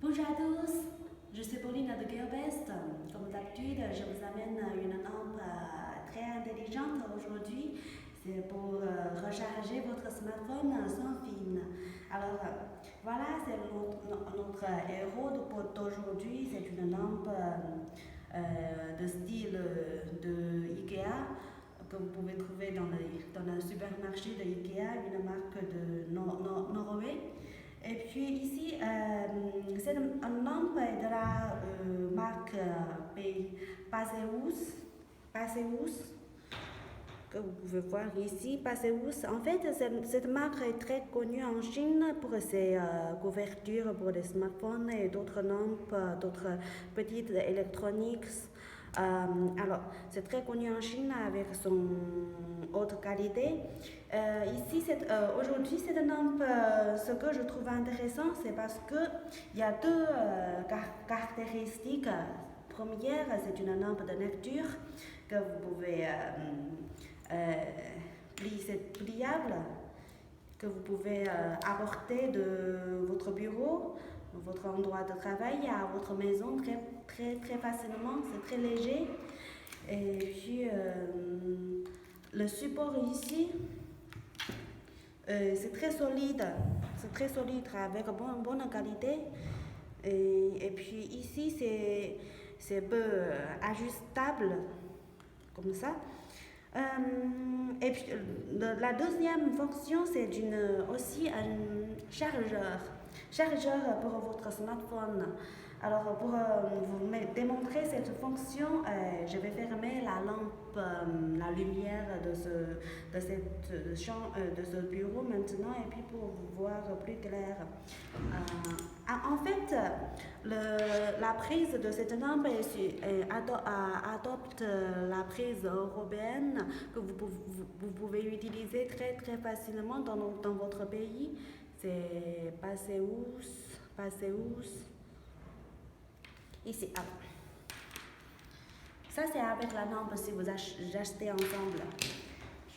Bonjour à tous, je suis Pauline de GeoBest. Comme d'habitude, je vous amène une lampe très intelligente aujourd'hui. C'est pour recharger votre smartphone sans fil. Alors voilà, c'est notre héros d'aujourd'hui. C'est une lampe de style de Ikea que vous pouvez trouver dans le supermarché de Ikea, une marque de Norway. Et puis ici, c'est une lampe de la marque Passeus, que vous pouvez voir ici, Passeus. En fait, cette marque est très connue en Chine pour ses couvertures pour les smartphones et d'autres lampes, d'autres petites électroniques. Alors, c'est très connu en Chine avec son haute qualité. Aujourd'hui, cette lampe, ce que je trouve intéressant, c'est parce qu'il y a deux caractéristiques. Première, c'est une lampe de lecture que vous pouvez c'est pliable, que vous pouvez apporter de votre bureau, votre endroit de travail à votre maison très facilement. C'est très léger. Et puis le support ici, c'est très solide. C'est très solide avec bonne qualité. Et puis ici, c'est un peu ajustable comme ça. Et puis la deuxième fonction, c'est aussi un chargeur pour votre smartphone. Alors pour vous démontrer cette fonction, je vais fermer la lampe, la lumière de ce bureau maintenant, et puis pour vous voir plus clair. En fait, la prise de cette lampe adopte la prise européenne que vous pouvez utiliser très facilement dans votre pays. C'est Passeus. Ici, ça c'est avec la lampe si vous achetez ensemble.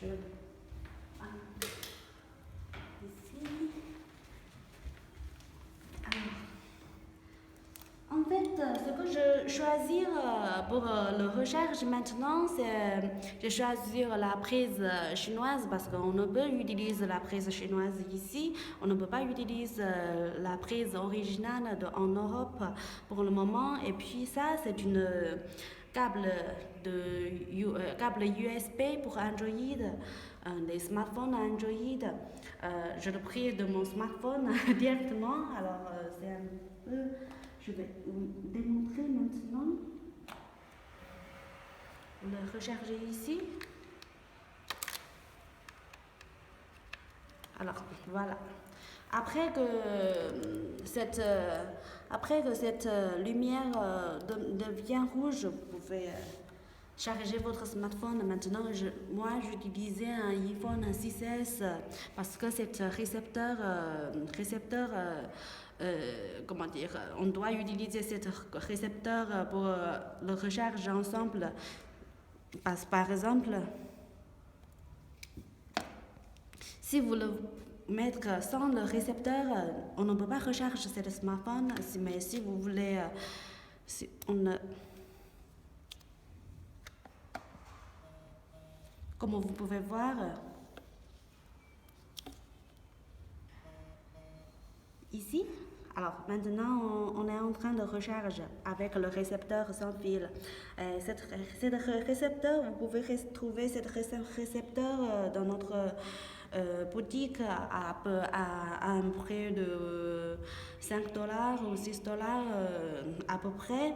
Ici. En fait, ce que je choisis pour le recharge maintenant, c'est choisir la prise chinoise parce qu'on ne peut utiliser la prise chinoise ici. On ne peut pas utiliser la prise originale en Europe pour le moment. Et puis ça, c'est une câble USB pour Android, des smartphones Android. Je le pris de mon smartphone directement. Alors c'est un peu. Je vais vous démontrer maintenant. Le recharger ici. Alors voilà. Après que cette lumière devient rouge, vous pouvez charger votre smartphone. Maintenant, moi, j'utilisais un iPhone 6S parce que cet récepteur comment dire, on doit utiliser cet récepteur pour le recharge ensemble. Par exemple, si vous le mettez sans le récepteur, on ne peut pas recharger ce smartphone. Mais si vous voulez, comme vous pouvez voir, ici. Alors maintenant, on est en train de recharger avec le récepteur sans fil. Cet récepteur, vous pouvez trouver cet récepteur dans notre boutique à un prix de $5 ou $6 à peu près.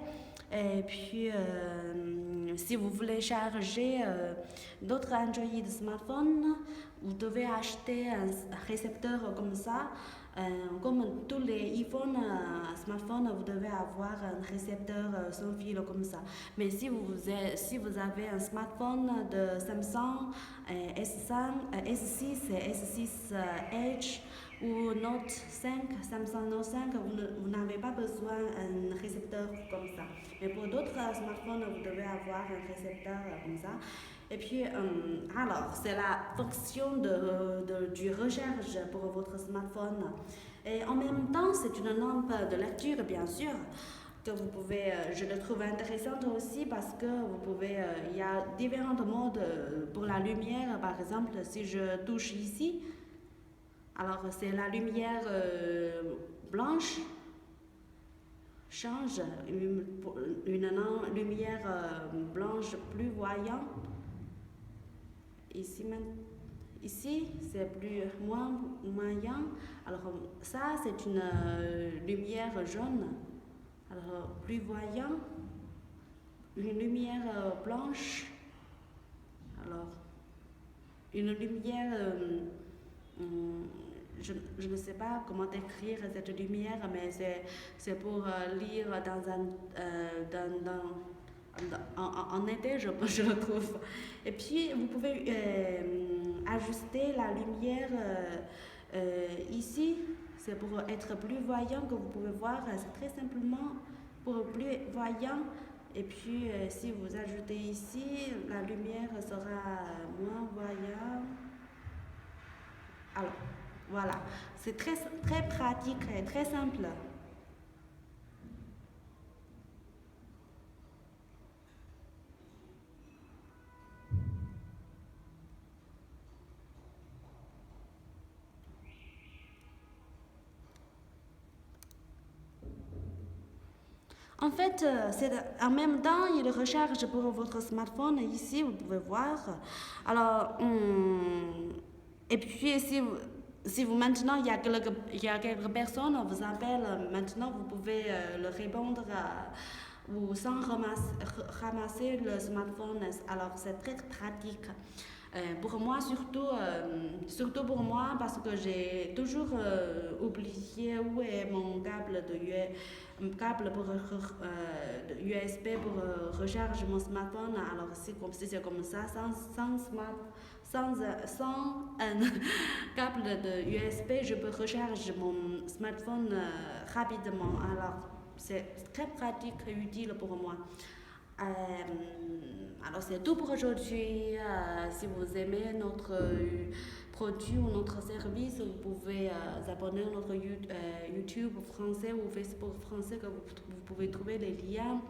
Et puis, si vous voulez charger d'autres Android smartphones, vous devez acheter un récepteur comme ça. Comme tous les iPhones, smartphones, vous devez avoir un récepteur sans fil comme ça. Mais si vous avez un smartphone de Samsung S6 et S6 Edge ou Note 5, Samsung Note 5, vous n'avez pas besoin d'un récepteur comme ça. Mais pour d'autres smartphones, vous devez avoir un récepteur comme ça. Et puis, alors, c'est la fonction du recharge pour votre smartphone. Et en même temps, c'est une lampe de lecture, bien sûr, que vous pouvez, je le trouve intéressante aussi parce que vous pouvez, il y a différents modes pour la lumière. Par exemple, si je touche ici, alors c'est la lumière blanche change une lumière blanche plus voyante. Ici, ici c'est plus moins moyen. Alors ça, c'est une lumière jaune. Alors plus voyant. Une lumière blanche. Alors une lumière je ne sais pas comment décrire cette lumière, mais c'est pour lire dans un, en été, je le trouve. Et puis, vous pouvez ajuster la lumière ici. C'est pour être plus voyant que vous pouvez voir. C'est très simplement pour plus voyant. Et puis, si vous ajoutez ici, la lumière sera moins voyante. Alors, voilà, c'est très, très pratique et très simple. En fait, en même temps, il recharge pour votre smartphone. Ici, vous pouvez voir. Alors, et puis, si vous maintenant, il y a quelques personnes vous appellent, maintenant, vous pouvez le répondre ou sans ramasser le smartphone. Alors, c'est très pratique. Pour moi, surtout pour moi, parce que j'ai toujours oublié où est mon câble un câble pour USB pour recharger mon smartphone. Alors, si c'est comme ça, sans un câble de USB, je peux recharger mon smartphone rapidement. Alors, c'est très pratique et utile pour moi. Alors c'est tout pour aujourd'hui. Si vous aimez notre produit ou notre service, vous pouvez vous abonner à notre YouTube français ou Facebook français que vous pouvez trouver les liens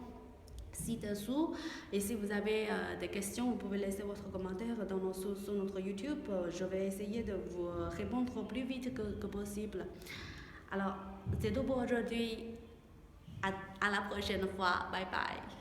ci-dessous. Et si vous avez des questions, vous pouvez laisser votre commentaire sur notre YouTube. Je vais essayer de vous répondre au plus vite que possible. Alors, c'est tout pour aujourd'hui. À la prochaine fois. Bye bye.